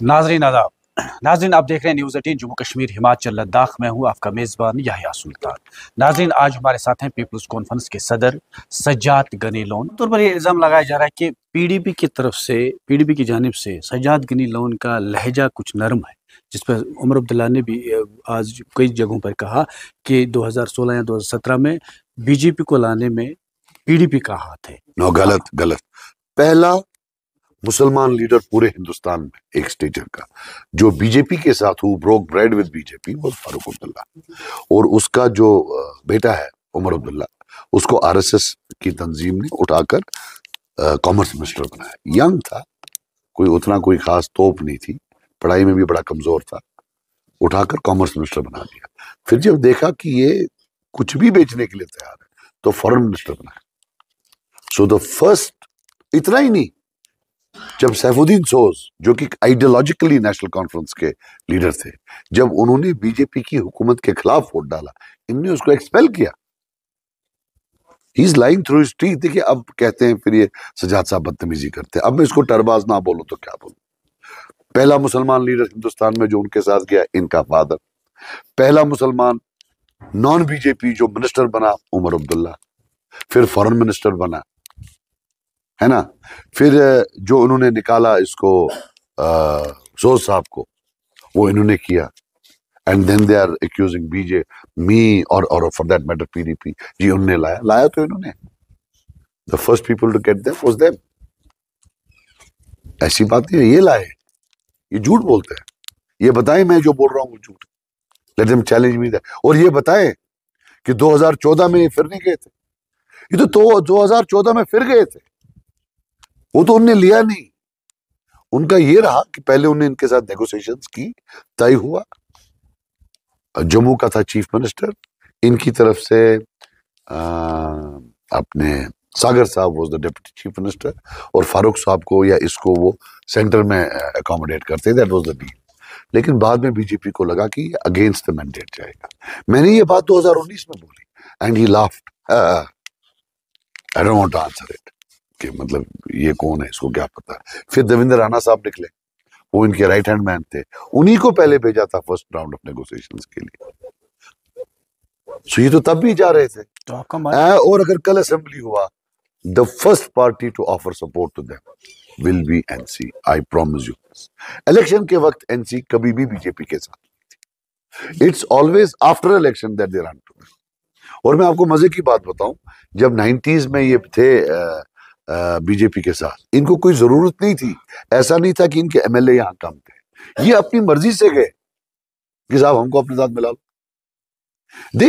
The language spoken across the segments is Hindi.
नाजरीन आदाब। नाजरीन आप देख रहे हैं न्यूज़ 18 जम्मू कश्मीर हिमाचल लद्दाख में हूँ आपका मेज़बान याह्या सुल्तान। नाजरीन आज हमारे साथ हैं पीपल्स कॉन्फ्रेंस के सदर सज्जाद गनी लोन। तौर पर यह इल्ज़ाम लगाया जा रहा है कि पीडीपी की तरफ से, पीडीपी की जानिब से सज्जाद गनी लोन का लहजा कुछ नरम है, जिस पर उमर अब्दुल्ला ने भी आज कई जगहों पर कहा कि 2016 या 2017 में बीजेपी को लाने में पीडीपी का हाथ है। नो, गलत गलत। पहला मुसलमान लीडर पूरे हिंदुस्तान में एक स्टेटर का जो बीजेपी के साथ who broke bread with BJP वो फारूक अब्दुल्ला, और उसका जो बेटा है उमर अब्दुल्ला, उसको आरएसएस की तंजीम ने उठाकर कॉमर्स मिनिस्टर बनाया। यंग था, कोई उतना कोई खास तोप नहीं थी, पढ़ाई में भी बड़ा कमजोर था, उठाकर कॉमर्स मिनिस्टर बना दिया। फिर जब देखा कि ये कुछ भी बेचने के लिए तैयार है तो फॉरेन मिनिस्टर बनाया। सो द फर्स्ट, इतना ही नहीं, जब सैफुद्दीन सोज जो कि आइडियोलॉजिकली नेशनल कॉन्फ्रेंस के लीडर थे, जब उन्होंने बीजेपी की हुकूमत के खिलाफ वोट डाला, इनने उसको एक्सपेल किया। He is lying through his teeth. देखिए अब कहते हैं फिर ये सज्जाद साहब बदतमीजी करते हैं। अब मैं इसको टरबाज ना बोलूं तो क्या बोलूं। पहला मुसलमान लीडर हिंदुस्तान में जो उनके साथ गया, इनका फादर। पहला मुसलमान नॉन बीजेपी जो मिनिस्टर बना, उमर अब्दुल्ला। फिर फॉरेन मिनिस्टर बना, है ना। फिर जो उन्होंने निकाला इसको सोज साहब को, वो इन्होंने किया। And then they are accusing BJP और फॉर दैट मैटर पीडीपी। जी उन्होंने लाया तो इन्होंने, the first people to get them was them. ऐसी बात नहीं है ये लाए, ये झूठ बोलते हैं। ये बताएं मैं जो बोल रहा हूँ झूठ, let them challenge me that. और ये बताएं कि 2014 में फिर नहीं गए थे। ये तो 2014 में फिर गए थे, वो तो उनने लिया नहीं। उनका ये रहा कि पहले उन्हें इनके साथ नेगोशिएशंस की, तय हुआ। जम्मू का था चीफ मिनिस्टर, इनकी तरफ से अपने सागर साहब was the deputy chief minister, और फारूक साहब को या इसको वो सेंटर में अकोमोडेट करते। That was the deal. लेकिन बाद में बीजेपी को लगा कि अगेंस्ट द मैंडेट जाएगा। मैंने ये बात 2019 में बोली and he laughed. I don't want to answer it कि मतलब ये कौन है, इसको क्या पता। फिर देवेंद्र राणा साहब निकले, वो इनके राइट हैंड मैन थे, उन्हीं को पहले भेजा था फर्स्ट राउंड ऑफ नेगोशिएशंस के लिए। सो ये तो तब भी जा रहे थे। तो आपका और अगर कल असेंबली हुआ, the first party to offer support to them will be NC, I promise you. Election के वक्त एनसी कभी भी बीजेपी के साथ, it's always after election that they run to. और मैं आपको मजे की बात बताऊं, जब 90s में ये थे बीजेपी के साथ, इनको कोई जरूरत नहीं थी। ऐसा नहीं था कि इनके एमएलए यहाँ कम थे, ये अपनी मर्जी से गए कि साहब हमको अपने साथ मिला लो। They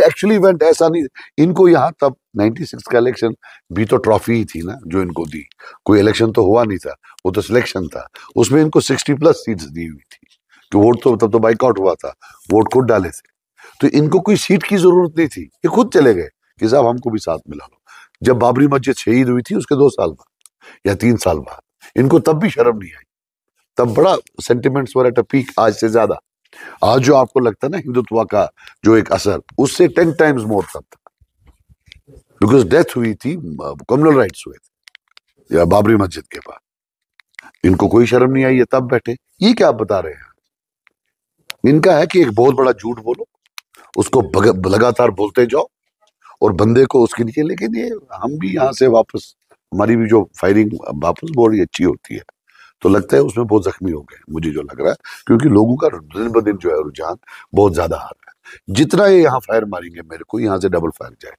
actually went. ऐसा नहीं, इनको यहाँ तब 96 का इलेक्शन भी तो ट्रॉफी ही थी ना जो इनको दी। कोई इलेक्शन तो हुआ नहीं था, वो तो सिलेक्शन था। उसमें इनको 60+ सीट्स दी हुई थी कि वोट तो तब तो बाइकआउट हुआ था, वोट खुद डाले थे। तो इनको कोई सीट की जरूरत नहीं थी, ये खुद चले गए कि साहब हमको भी साथ मिला लो। जब बाबरी मस्जिद शहीद हुई थी उसके 2 साल बाद या 3 साल बाद, इनको तब भी शर्म नहीं आई। तब बड़ा sentiments were at a peak, आज से ज्यादा। आज जो आपको लगता है ना हिंदुत्व का जो एक असर, उससे 10 टाइम्स मोर तब था। बिकॉज डेथ हुई थी, कम्युनल राइट्स हुए थे या बाबरी मस्जिद के बाद। इनको कोई शर्म नहीं आई, ये तब बैठे। ये क्या आप बता रहे हैं? इनका है कि एक बहुत बड़ा झूठ बोलो, उसको लगातार बोलते जाओ और बंदे को उसके नीचे। लेकिन ये हम भी यहाँ से वापस, हमारी भी जो फायरिंग वापस बड़ी अच्छी होती है, तो लगता है उसमें बहुत जख्मी हो गए, मुझे जो लग रहा है, क्योंकि लोगों का दिन ब दिन जो है रुझान बहुत ज्यादा आ रहा है। जितना ये यहाँ फायर मारेंगे मेरे को, यहाँ से डबल फायर जाए,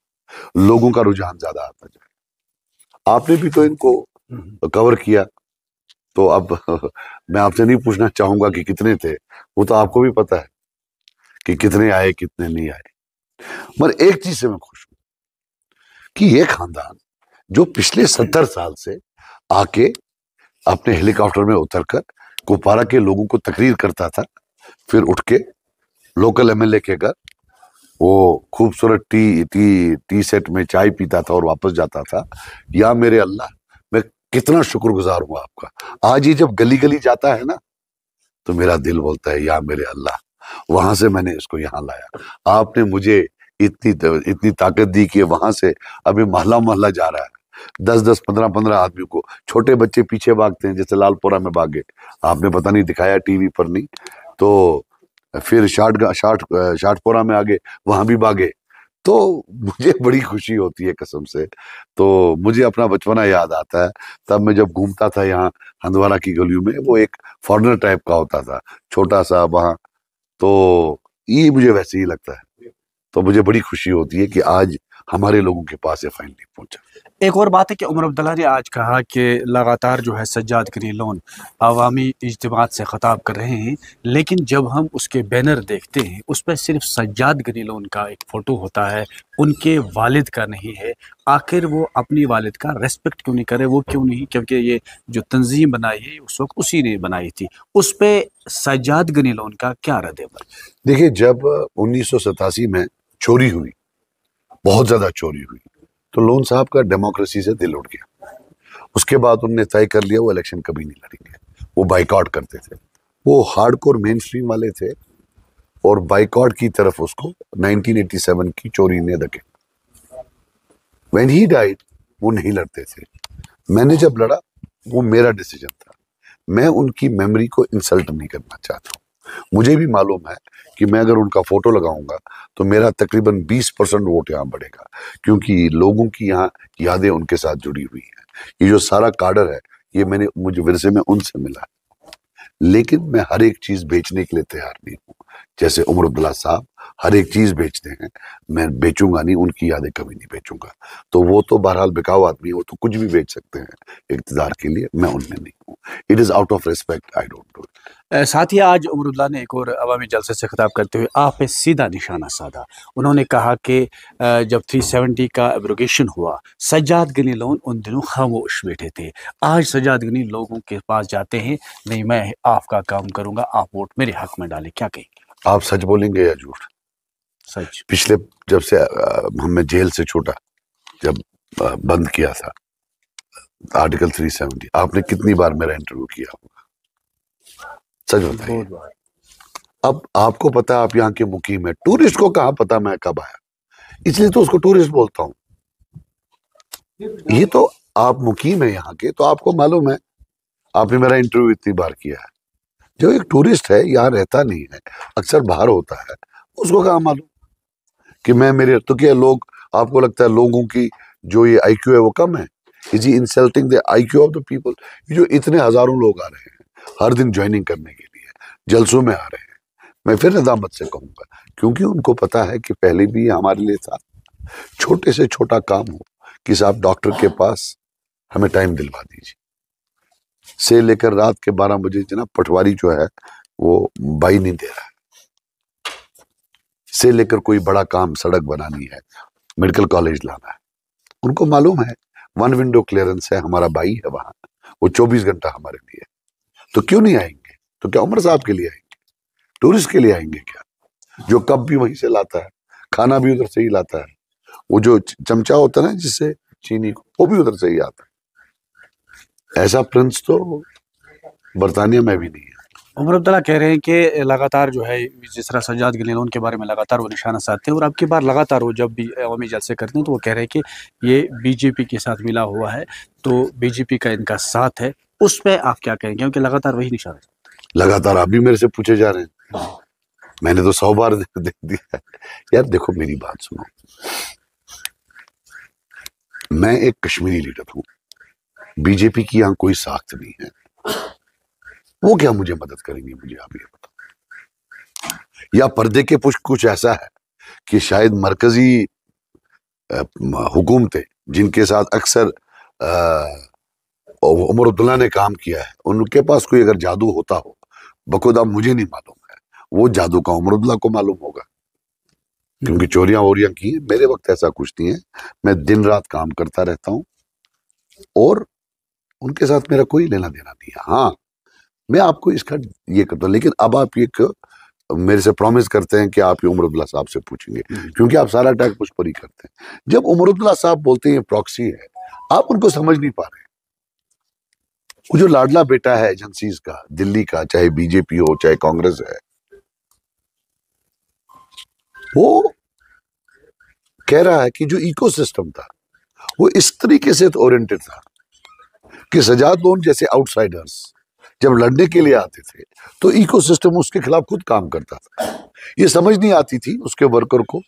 लोगों का रुझान ज्यादा आता जाए। आपने भी तो इनको कवर किया, तो अब मैं आपसे नहीं पूछना चाहूंगा कि कितने थे, वो तो आपको भी पता है कि कितने आए कितने नहीं आए। मगर एक चीज से मैं खुश हूं कि ये खानदान जो पिछले 70 साल से आके अपने हेलीकॉप्टर में उतरकर कुपवारा के लोगों को तकरीर करता था, फिर उठ के लोकल एमएलए के घर वो खूबसूरत टी सेट में चाय पीता था और वापस जाता था। या मेरे अल्लाह, मैं कितना शुक्रगुजार हूं आपका। आज ये जब गली गली जाता है ना, तो मेरा दिल बोलता है या मेरे अल्लाह, वहां से मैंने इसको यहाँ लाया। आपने मुझे इतनी ताकत दी कि वहां से अभी मोहल्ला मोहल्ला जा रहा है, 10-10, 15-15 आदमियों को, छोटे बच्चे पीछे भागते हैं, जैसे लालपुरा में भागे, आपने पता नहीं दिखाया टीवी पर, नहीं तो फिर शाटपुरा में आगे, वहां भी भागे। तो मुझे बड़ी खुशी होती है कसम से। तो मुझे अपना बचपना याद आता है, तब मैं जब घूमता था यहाँ हंदवारा की गलियों में, वो एक फॉरेनर टाइप का होता था, छोटा सा वहां। तो ये मुझे वैसे ही लगता है। तो मुझे बड़ी खुशी होती है कि आज हमारे लोगों के पास ये फाइल नहीं पहुंचा। एक और बात है कि उमर अब्दुल्ला ने आज कहा कि लगातार जो है सज्जाद गनीलोन अवामी इज्तिमात से खिताब कर रहे हैं, लेकिन जब हम उसके बैनर देखते हैं उस पर सिर्फ सज्जाद गनीलोन का एक फ़ोटो होता है, उनके वालिद का नहीं है। आखिर वो अपनी वालिद का रेस्पेक्ट क्यों नहीं करे? वो क्यों नहीं, क्योंकि ये जो तंजीम बनाई है उस वक्त उसी ने बनाई थी, उस पर सज्जाद गनीलोन का क्या रद्द-ए-अमल? देखिए, जब 1987 में चोरी हुई, बहुत ज्यादा चोरी हुई, तो लोन साहब का डेमोक्रेसी से दिल उठ गया। उसके बाद उन्होंने तय कर लिया वो इलेक्शन कभी नहीं लड़ेंगे, वो बाइकआउट करते थे। वो हार्डकोर मेन स्ट्रीम वाले थे और बाइकआउट की तरफ उसको 1987 की चोरी ने धके। व्हेन ही डाइड, वो नहीं लड़ते थे। मैंने जब लड़ा, वो मेरा डिसीजन था। मैं उनकी मेमोरी को इंसल्ट नहीं करना चाहता हूँ। मुझे भी मालूम है कि मैं अगर उनका फोटो लगाऊंगा तो मेरा तकरीबन 20% वोट यहाँ बढ़ेगा, क्योंकि लोगों की यहाँ यादें उनके साथ जुड़ी हुई हैं। ये जो सारा काडर है, ये मुझे विरसे में उनसे मिला है। लेकिन मैं हर एक चीज बेचने के लिए तैयार नहीं हूँ। जैसे उमर अब्दुल्ला साहब हर एक चीज बेचते हैं, मैं बेचूंगा नहीं, उनकी यादें कभी नहीं बेचूंगा। तो वो तो बहरहाल बिकाऊ आदमी है, वो तो कुछ भी बेच सकते हैं इक़्तिदार के लिए, मैं उनमें नहीं हूँ। It is out of respect, I don't do it. साथ ही आज उमर अब्दुल्ला ने एक और अवामी जलसे से खिताब करते हुए आप पे सीधा निशाना साधा। उन्होंने कहा कि जब 370 का एब्रोगेशन हुआ, सज्जाद गनी लोन उन दिनों खामोश बैठे थे। आज सज्जाद गनी लोगों के पास जाते हैं, नहीं मैं आपका काम करूंगा, आप वोट मेरे हक में डालें। क्या कहेंगे? आप सच बोलेंगे या झूठ? सच। पिछले जब से हमें जेल से छूटा, जब बंद किया था आर्टिकल 370, आपने कितनी बार मेरा इंटरव्यू किया होगा? सच बताइए। बहुत बार। अब आपको पता है, आप यहाँ के मुकीम है, टूरिस्ट को कहाँ पता मैं कब आया, इसलिए तो उसको टूरिस्ट बोलता हूँ। ये तो आप मुकीम है यहाँ के, तो आपको मालूम है, आपने मेरा इंटरव्यू इतनी बार किया है। जो एक टूरिस्ट है, यहाँ रहता नहीं है, अक्सर बाहर होता है, उसको कहाँ मालूम कि मैं मेरे, तो क्या लोग, आपको लगता है लोगों की जो ये IQ है वो कम है? Is he insulting the IQ of the people? जो इतने हजारों लोग आ रहे हैं हर दिन ज्वाइनिंग करने के लिए, जलसों में आ रहे हैं, मैं फिर नदामत से कहूंगा, क्योंकि उनको पता है कि पहले भी हमारे लिए था, छोटे से छोटा काम हो कि साहब डॉक्टर के पास हमें टाइम दिलवा दीजिए, से लेकर रात के 12 बजे जनाब पटवारी जो है वो बाई नहीं दे रहा है, से लेकर कोई बड़ा काम, सड़क बनानी है, मेडिकल कॉलेज लाना है, उनको मालूम है 1 विंडो क्लियरेंस है, हमारा बाई है वहां, वो 24 घंटा हमारे लिए। तो क्यों नहीं आएंगे? तो क्या उमर साहब के लिए आएंगे? टूरिस्ट के लिए आएंगे क्या? जो कप भी वहीं से लाता है, खाना भी उधर से ही लाता है, वो जो चमचा होता है ना जिससे चीनी को, वो भी उधर से ही आता है। ऐसा प्रिंस तो बरतानिया में भी नहीं है। उमर अब्दुल्ला कह रहे हैं कि लगातार जो है, जिस तरह सज्जाद गनी लोन के बारे में लगातार वो निशाना साधते हैं, और अब की बार लगातार वो जब भी अवामी जलसे करते हैं तो वो कह रहे हैं कि ये बीजेपी के साथ मिला हुआ है, तो बीजेपी का इनका साथ है। उस पर आप क्या कहेंगे? क्योंकि लगातार वही निशाना। लगातार आप भी मेरे से पूछे जा रहे हैं, मैंने तो 100 बार दे दिया। यार देखो, मेरी बात सुनो, मैं एक कश्मीरी लीडर हूं, बीजेपी की यहां कोई साख्त नहीं है, वो क्या मुझे मदद करेंगे? मुझे आप ये बताओ। या पर्दे के पुष्ट कुछ ऐसा है कि शायद मरकजी हुकूमतें जिनके साथ अक्सर उमर अब्दुल्ला ने काम किया है, उनके पास कोई अगर जादू होता हो, बखुदा मुझे नहीं मालूम है, वो जादू का उमर अब्दुल्ला को मालूम होगा, क्योंकि चोरियां वोरियां की है। मेरे वक्त ऐसा कुछ नहीं है, मैं दिन रात काम करता रहता हूं और उनके साथ मेरा कोई लेना देना नहीं है। हाँ, मैं आपको इसका ये करता हूं, लेकिन अब आप ये मेरे से प्रॉमिस करते हैं कि आप ये उमर अब्दुल्ला साहब से पूछेंगे, क्योंकि आप सारा अटैक मुझ पर ही करते हैं। जब उमर अब्दुल्ला साहब बोलते हैं प्रॉक्सी है, आप उनको समझ नहीं पा रहे। वो जो लाडला बेटा है एजेंसीज का, दिल्ली का, चाहे बीजेपी हो चाहे कांग्रेस है, वो कह रहा है कि जो इकोसिस्टम था वो इस तरीके से ओरिएंटेड था कि सजाद लोन जैसे आउटसाइडर्स जब लड़ने के लिए आते थे तो इकोसिस्टम उसके खिलाफ खुद काम करता था। ये समझ नहीं आती थी उसके वर्कर को,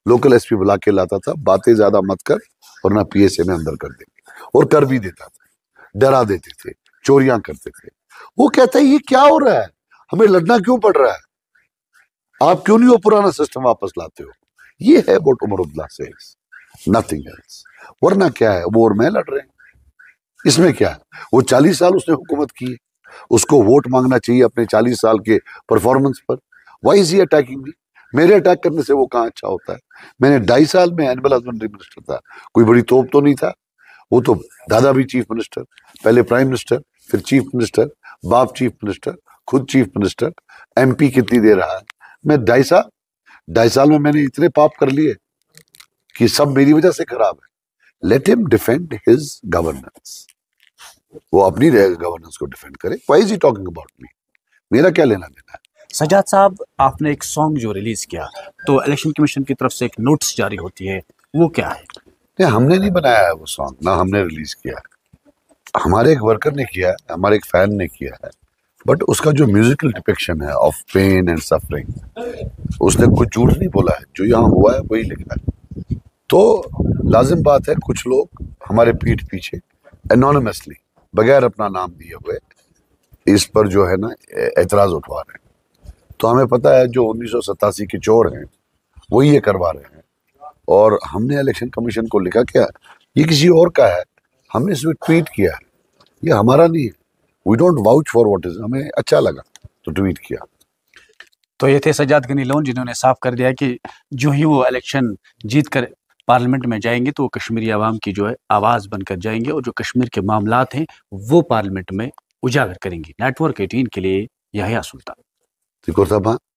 लोकल एसपी बुला के लाता था, बातें ज्यादा मत कर वरना पीएसए में अंदर कर देंगे, और कर भी देता था, डरा देते थे, चोरियां करते थे। वो कहता है ये क्या हो रहा है, हमें लड़ना क्यों पड़ रहा है, आप क्यों नहीं वो पुराना सिस्टम वापस लाते हो। ये है what Omar Abdullah says, nothing else. वरना क्या है, वो और मैं लड़ रहे हैं, इसमें क्या है। वो 40 साल उसने हुकूमत की है, उसको वोट मांगना चाहिए अपने 40 साल के परफॉर्मेंस पर। Why is he attacking me, मेरे अटैक करने से वो कहाँ अच्छा होता है। मैंने 2.5 साल में एनिमल हस्बेंड्री मिनिस्टर था, कोई बड़ी तोप तो नहीं था। वो तो दादा भी चीफ मिनिस्टर, पहले प्राइम मिनिस्टर, फिर चीफ मिनिस्टर, बाप चीफ मिनिस्टर, खुद चीफ मिनिस्टर, एमपी कितनी दे रहा है। मैं 2.5 साल में मैंने इतने पाप कर लिए कि सब मेरी वजह से खराब है। Let him defend his governance, वो अपनी गवर्नेंस को डिफेंड करे। Why is he talking about me, मेरा क्या लेना देना है। सजाद साहब, आपने एक सॉन्ग जो रिलीज किया तो इलेक्शन कमीशन की तरफ से एक नोटिस जारी होती है, वो क्या है? नहीं, हमने नहीं बनाया है वो सॉन्ग, ना हमने रिलीज किया है, हमारे एक वर्कर ने किया है, हमारे एक फैन ने किया है। बट उसका जो म्यूजिकल डिपिक्शन है ऑफ पेन एंड सफरिंग, उसने कुछ झूठ नहीं बोला है, जो यहाँ हुआ है वही लिखा है। तो लाजिम बात है, कुछ लोग हमारे पीठ पीछे एनोनिमसली, बगैर अपना नाम दिए हुए, इस पर जो है ना एतराज उठवा रहे हैं। तो हमें पता है जो 1987 के चोर हैं वो ये करवा रहे हैं, और हमने इलेक्शन कमीशन को लिखा क्या ये किसी और का है, हमने इसमें ट्वीट किया है, ये हमारा नहीं है। We don't vouch for what is, हमें अच्छा लगा तो ट्वीट किया। तो ये थे सजाद गनी लोन, जिन्होंने साफ कर दिया कि जो ही वो इलेक्शन जीत कर पार्लियामेंट में जाएंगे तो वो कश्मीरी आवाम की जो है आवाज़ बनकर जाएंगे, और जो कश्मीर के मामलात हैं वो पार्लियामेंट में उजागर करेंगे। नेटवर्क 18 के लिए याहिया सुल्तान। तिकोर साहब, हाँ।